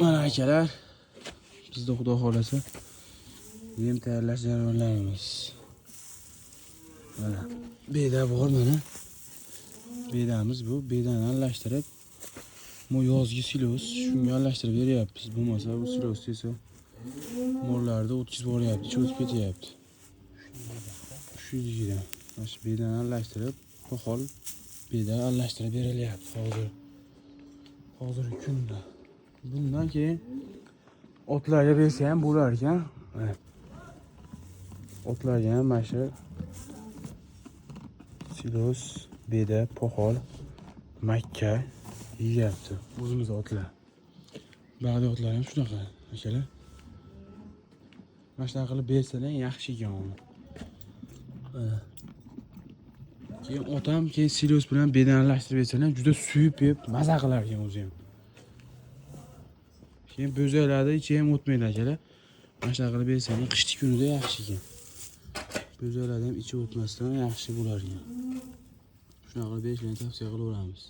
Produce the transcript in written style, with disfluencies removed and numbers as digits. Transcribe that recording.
Mana akalar, bizda xudo xolasa yem tayyorlash jarayonlarimiz. Mana beda bor mana. Bedamiz bu. Bedani aralashtirib, bu yozgi silos shunga aralashtirib beryapmiz. Bo'lmasa bu silos esa mollarda o'tkazib boryapti, cho'zib ketyapti. Shu yigida mana shu bedani aralashtirib, poxol beda aralashtirib berilyapti hozirgi kunda. Bundan keyin otlarga bersa ham bo'lar ekan. Otlarga ham mana shu silos, beda, poxol, makka yeyapti. O'zimiz otlar. Ba'zi otlar ham shunaqa, akalar. Mana shunaqa qilib bersalar yaxshi ekan uni. Keyin otam silos bilan bedani aralashtirib bersalar juda suyib yeb maza qilar ekan o'zi ham. Keyin bo'zaklarda ichi ham o'tmaydi akalar. Mana shunaqa qilib bersalar qishki kunida yaxshi ekan. Bo'zaklarda ham ichi o'tmasdan yaxshi bo'lar ekan. Shunaqa qilib berishni tavsiya qilaveramiz.